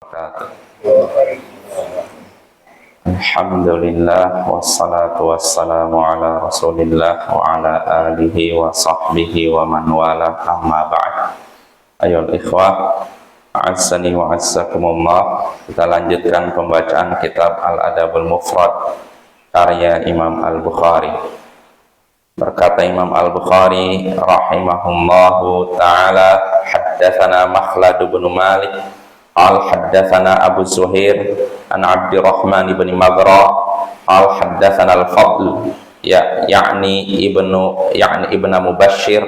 wabarakatuh. Alhamdulillah wassalatu wassalamu ala Rasulillah wa ala alihi wa sahbihi wa man wala, amma ba'd. Ayoul ikhwah, a'azzani wa a'azzakumullah. Kita lanjutkan pembacaan kitab Al-Adabul Mufrad karya Imam Al-Bukhari. Berkata Imam Al-Bukhari rahimahullahu ta'ala, haddatsana Makhlad bin Malik haddatsana Abu Zuhair an Abdurrahman bin Maghra haddatsana Al-Fadl yakni ibnu Mubashshir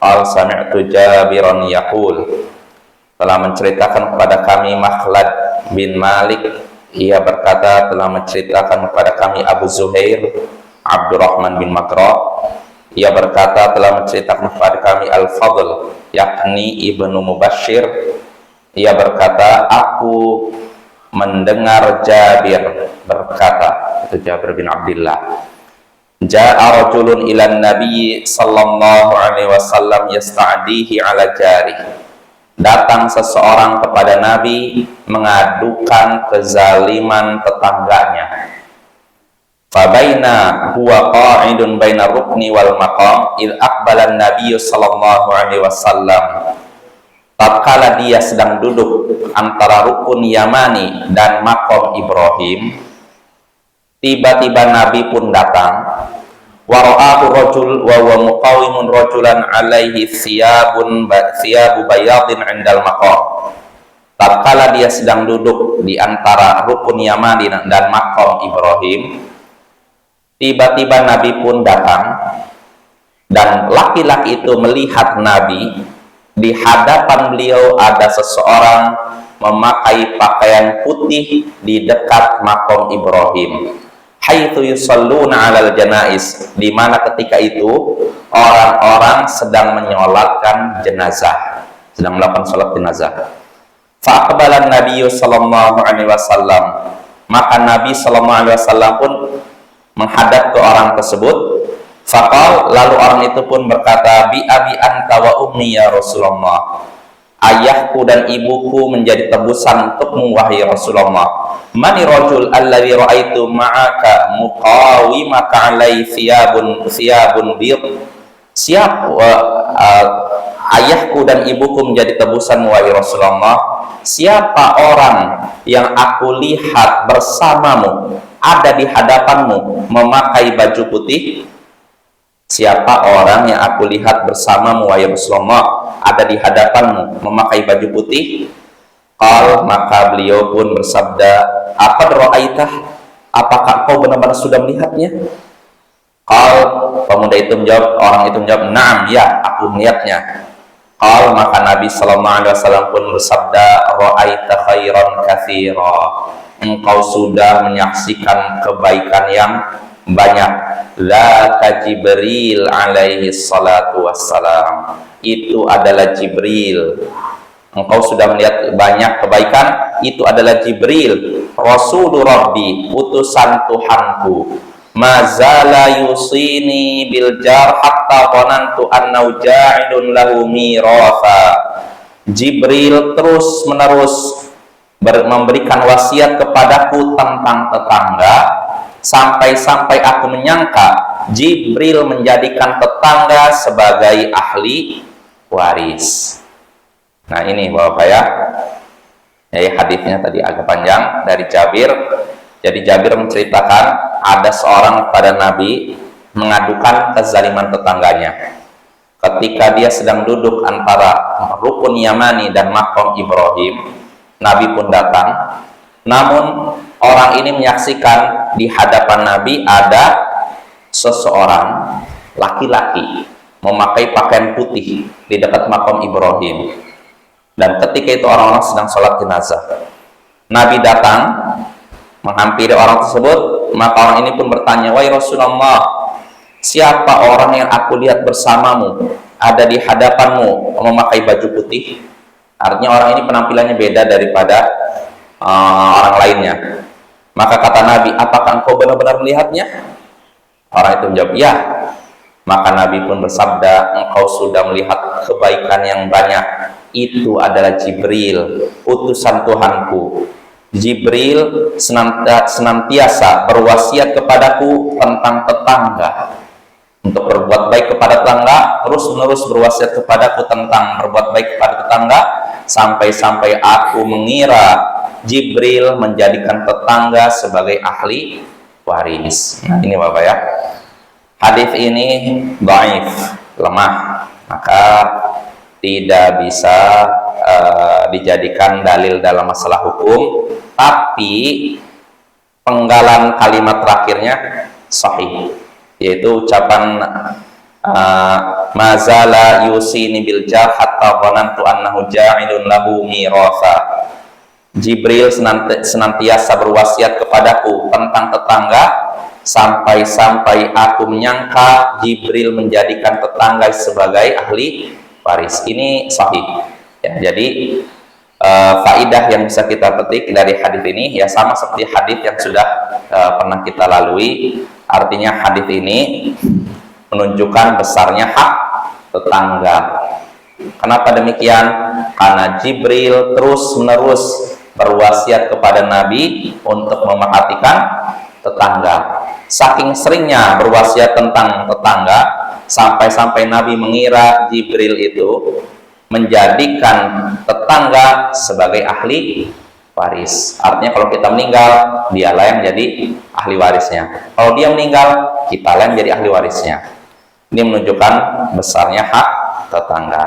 sami'tu Jabiran yaqul, telah menceritakan kepada kami Makhlad bin Malik, ia berkata telah menceritakan kepada kami Abu Zuhair Abdurrahman bin Maghra, ia berkata telah menceritakan kepada kami Al-Fadl yakni ibnu Mubashshir, ia berkata aku mendengar Jabir berkata, itu Jabir bin Abdullah, ja'a rajulun ilan nabi sallallahu alaihi wasallam yasta'dihi ala jari, datang seseorang kepada Nabi mengadukan kezaliman tetangganya. Fabaina huwa qa'idun baina rukni wal maqam id aqbala an-nabiy sallallahu alaihi wasallam, tatkala dia sedang duduk antara rukun Yamani dan makom Ibrahim, tiba-tiba Nabi pun datang. Wa ra'ahu rajul wa huwa muqawimun rajulan alaihi thiyabu bayadin 'indal maqam. Tatkala dia sedang duduk di antara rukun Yamani dan makom Ibrahim, tiba-tiba Nabi pun datang, dan laki-laki itu melihat Nabi. Di hadapan beliau ada seseorang memakai pakaian putih di dekat makom Ibrahim, haitsu yusalluna 'alal janais, di mana ketika itu orang-orang sedang menyolatkan jenazah, sedang melakukan salat jenazah. Fa aqbala an-nabiy sallallahu alaihi wasallam, maka Nabi sallallahu alaihi wasallam pun menghadap ke orang tersebut. Faqal, lalu orang itu pun berkata, bi abi anta wa ummi ya Rasulullah, ayahku dan ibuku menjadi tebusan untukmu wahai Rasulullah. Mani rajul alladzi ra'aitu ma'aka muqawimaka alai thiyabun bid, ayahku dan ibuku menjadi tebusan wahai Rasulullah, siapa orang yang aku lihat bersamamu, ada di hadapanmu memakai baju putih? Siapa orang yang aku lihat bersamamu wahai Rasulullah, ada di hadapanmu memakai baju putih? Qal, maka beliau pun bersabda, apa ra'aitah, apakah kau benar-benar sudah melihatnya? Qal, pemuda itu menjawab, orang itu menjawab, na'am, ya, aku melihatnya. Qal, maka Nabi sallallahu alaihi wasallam pun bersabda, ra'aita khairan katsira, engkau sudah menyaksikan kebaikan yang banyak. Dzaka Jibril alaihi salatu wassalam, itu adalah Jibril. Engkau sudah melihat banyak kebaikan, itu adalah Jibril, Rasulur Rabbi, utusan Tuhanku. Mazala yusini bil jar hatta qanantu annau ja'idun lahu miratha. Jibril terus menerus memberikan wasiat kepadaku tentang tetangga, sampai-sampai aku menyangka Jibril menjadikan tetangga sebagai ahli waris. Nah ini Bapak ya, hadisnya tadi agak panjang dari Jabir. Jadi Jabir menceritakan ada seorang kepada Nabi mengadukan kezaliman tetangganya. Ketika dia sedang duduk antara rukun Yamani dan makom Ibrahim, Nabi pun datang. Namun orang ini menyaksikan di hadapan Nabi ada seseorang laki-laki memakai pakaian putih di dekat makom Ibrahim. Dan ketika itu orang-orang sedang sholat jenazah. Nabi datang menghampiri orang tersebut, maka orang ini pun bertanya, wahai Rasulullah, siapa orang yang aku lihat bersamamu, ada di hadapanmu memakai baju putih? Artinya orang ini penampilannya beda daripada orang lainnya. Maka kata Nabi, apakah engkau benar-benar melihatnya? Orang itu menjawab, ya. Maka Nabi pun bersabda, engkau sudah melihat kebaikan yang banyak. itu adalah Jibril, utusan Tuhanku. Jibril senantiasa berwasiat kepadaku tentang tetangga, untuk berbuat baik kepada tetangga, terus-menerus berwasiat kepadaku tentang berbuat baik kepada tetangga, sampai-sampai aku mengira Jibril menjadikan tetangga sebagai ahli waris. Nah, ini Bapak ya. Hadis ini dhaif, lemah, maka tidak bisa dijadikan dalil dalam masalah hukum, tapi penggalan kalimat terakhirnya sahih, yaitu ucapan mazala yusini bil jar hatta dhanantu annahu ja'ilun lahu miratha. Jibril senantiasa berwasiat kepadaku tentang tetangga, sampai-sampai aku menyangka Jibril menjadikan tetangga sebagai ahli waris. Ini sahih ya. Jadi faidah yang bisa kita petik dari hadis ini ya sama seperti hadis yang sudah pernah kita lalui. Artinya hadis ini menunjukkan besarnya hak tetangga. Kenapa demikian? Karena Jibril terus-menerus berwasiat kepada Nabi untuk memerhatikan tetangga. Saking seringnya berwasiat tentang tetangga, sampai-sampai Nabi mengira Jibril itu menjadikan tetangga sebagai ahli waris. Artinya kalau kita meninggal, dialah yang jadi ahli warisnya. Kalau dia meninggal, kitalah yang jadi ahli warisnya. Ini menunjukkan besarnya hak tetangga.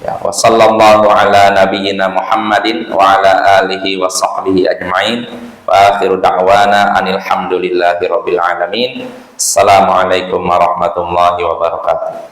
Ya, wa sallallahu ala nabiyyina Muhammadin wa ala alihi wa sahbihi ajma'in. Wa akhiru da'wana anil hamdulillahi rabbil alamin. Assalamualaikum warahmatullahi wabarakatuh.